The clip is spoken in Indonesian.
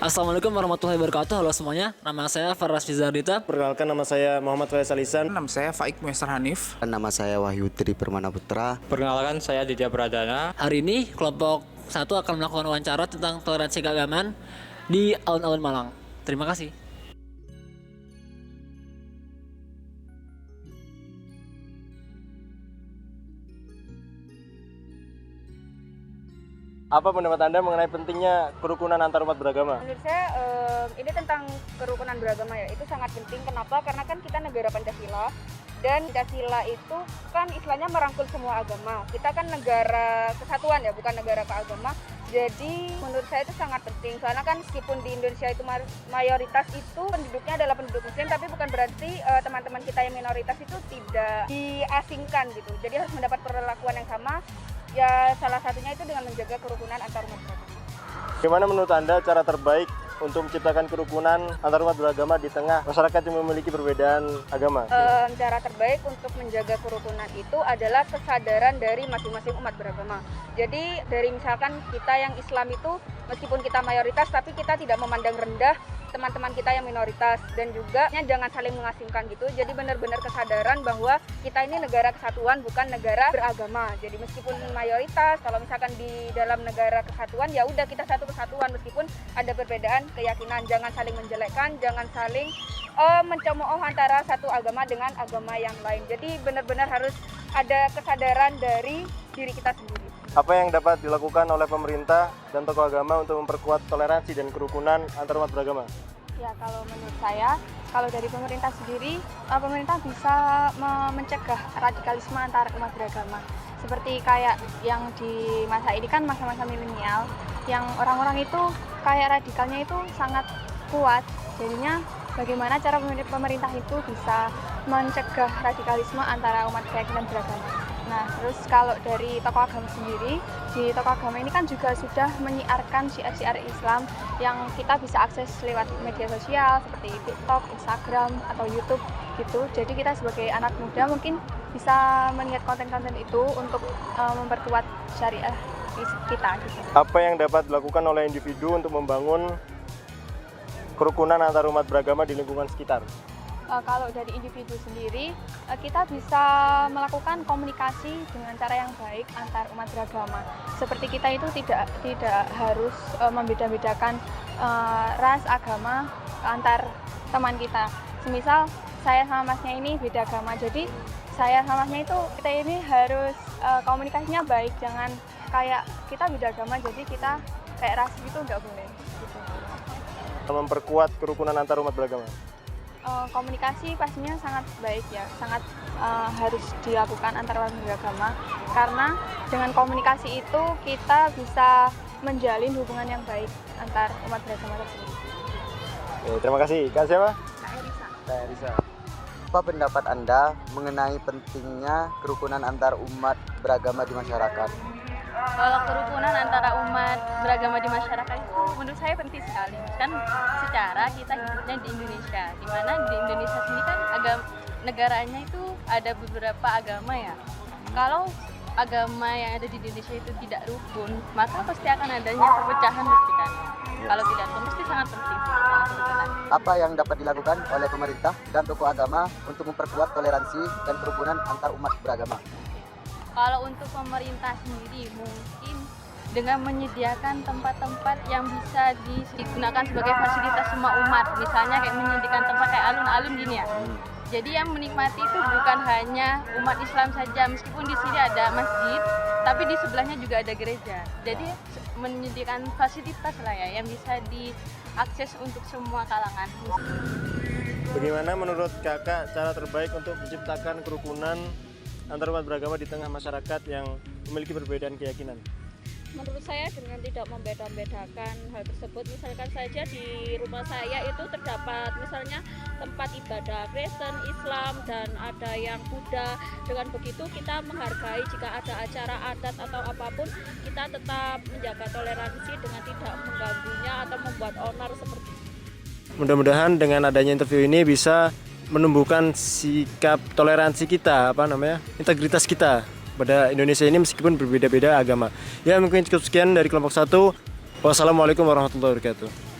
Assalamualaikum warahmatullahi wabarakatuh. Halo semuanya, nama saya Faras Fizardita. Perkenalkan, nama saya Muhammad Faisal Ihsan. Nama saya Faik Muesar Hanif. Nama saya Wahyu Tri Permana Putra. Perkenalkan, saya Ditya Pradana. Hari ini kelompok 1 akan melakukan wawancara tentang toleransi keagamaan di alun-alun Malang. Terima kasih. Apa pendapat Anda mengenai pentingnya kerukunan antar umat beragama? Menurut saya ini tentang kerukunan beragama ya, itu sangat penting. Kenapa? Karena kan kita negara Pancasila, dan Pancasila itu kan istilahnya merangkul semua agama. Kita kan negara kesatuan ya, bukan negara keagama. Jadi menurut saya itu sangat penting. Soalnya kan meskipun di Indonesia itu mayoritas itu penduduknya adalah penduduk Muslim, tapi bukan berarti teman-teman kita yang minoritas itu tidak diasingkan gitu. Jadi harus mendapat perlakuan yang sama. Ya salah satunya itu dengan menjaga kerukunan antar umat beragama. Bagaimana menurut Anda cara terbaik untuk menciptakan kerukunan antar umat beragama di tengah masyarakat yang memiliki perbedaan agama? Cara terbaik untuk menjaga kerukunan itu adalah kesadaran dari masing-masing umat beragama. Jadi dari misalkan kita yang Islam itu meskipun kita mayoritas, tapi kita tidak memandang rendah teman-teman kita yang minoritas, dan juga jangan saling mengasingkan gitu. Jadi benar-benar kesadaran bahwa kita ini negara kesatuan, bukan negara beragama. Jadi meskipun mayoritas, kalau misalkan di dalam negara kesatuan ya udah kita satu kesatuan meskipun ada perbedaan keyakinan. Jangan saling menjelekkan, jangan saling mencemooh antara satu agama dengan agama yang lain. Jadi benar-benar harus ada kesadaran dari diri kita sendiri. Apa yang dapat dilakukan oleh pemerintah dan tokoh agama untuk memperkuat toleransi dan kerukunan antar umat beragama? Ya, kalau menurut saya, kalau dari pemerintah sendiri, pemerintah bisa mencegah radikalisme antar umat beragama. Seperti kayak yang di masa ini kan masa-masa milenial, yang orang-orang itu kayak radikalnya itu sangat kuat. Jadinya bagaimana cara pemerintah itu bisa mencegah radikalisme antara umat keyakinan beragama. Nah, terus kalau dari tokoh agama sendiri, di tokoh agama ini kan juga sudah menyiarkan syiar-syiar Islam yang kita bisa akses lewat media sosial seperti TikTok, Instagram, atau YouTube gitu. Jadi kita sebagai anak muda mungkin bisa melihat konten-konten itu untuk memperkuat syariah kita gitu. Apa yang dapat dilakukan oleh individu untuk membangun kerukunan antar umat beragama di lingkungan sekitar? Kalau dari individu sendiri, kita bisa melakukan komunikasi dengan cara yang baik antar umat beragama. Seperti kita itu tidak harus membeda-bedakan ras, agama antar teman kita. Semisal saya sama masnya ini beda agama, jadi saya sama masnya itu kita ini harus komunikasinya baik. Jangan kayak kita beda agama, jadi kita kayak ras gitu, nggak boleh. Gitu. Memperkuat kerukunan antar umat beragama. Komunikasi pastinya sangat baik ya, sangat harus dilakukan antar umat beragama, karena dengan komunikasi itu kita bisa menjalin hubungan yang baik antar umat beragama tersebut. Oke, terima kasih. Kak siapa? Kak Risa. Apa pendapat Anda mengenai pentingnya kerukunan antar umat beragama di masyarakat? Kalau kerukunan antara umat beragama di masyarakat itu menurut saya penting sekali. Kan secara kita hidupnya di Indonesia, di mana di Indonesia sendiri kan negaranya itu ada beberapa agama ya. Kalau agama yang ada di Indonesia itu tidak rukun, maka pasti akan adanya perpecahan pasti kan. Kalau tidak rukun pasti sangat penting kerukunan. Apa yang dapat dilakukan oleh pemerintah dan tokoh agama untuk memperkuat toleransi dan kerukunan antar umat beragama? Kalau untuk pemerintah sendiri mungkin dengan menyediakan tempat-tempat yang bisa digunakan sebagai fasilitas semua umat, misalnya kayak menyediakan tempat kayak alun-alun gini ya. Jadi yang menikmati itu bukan hanya umat Islam saja, meskipun di sini ada masjid, tapi di sebelahnya juga ada gereja. Jadi menyediakan fasilitas lah ya yang bisa diakses untuk semua kalangan. Bagaimana menurut kakak cara terbaik untuk menciptakan kerukunan antar umat beragama di tengah masyarakat yang memiliki perbedaan keyakinan? Menurut saya dengan tidak membeda-bedakan hal tersebut, misalkan saja di rumah saya itu terdapat misalnya tempat ibadah Kristen, Islam, dan ada yang Buddha. Dengan begitu kita menghargai jika ada acara adat atau apapun, kita tetap menjaga toleransi dengan tidak mengganggunya atau membuat onar seperti itu. Mudah-mudahan dengan adanya interview ini bisa menumbuhkan sikap toleransi kita, integritas kita pada Indonesia ini meskipun berbeda-beda agama. Ya, mungkin cukup sekian dari kelompok 1. Wassalamualaikum warahmatullahi wabarakatuh.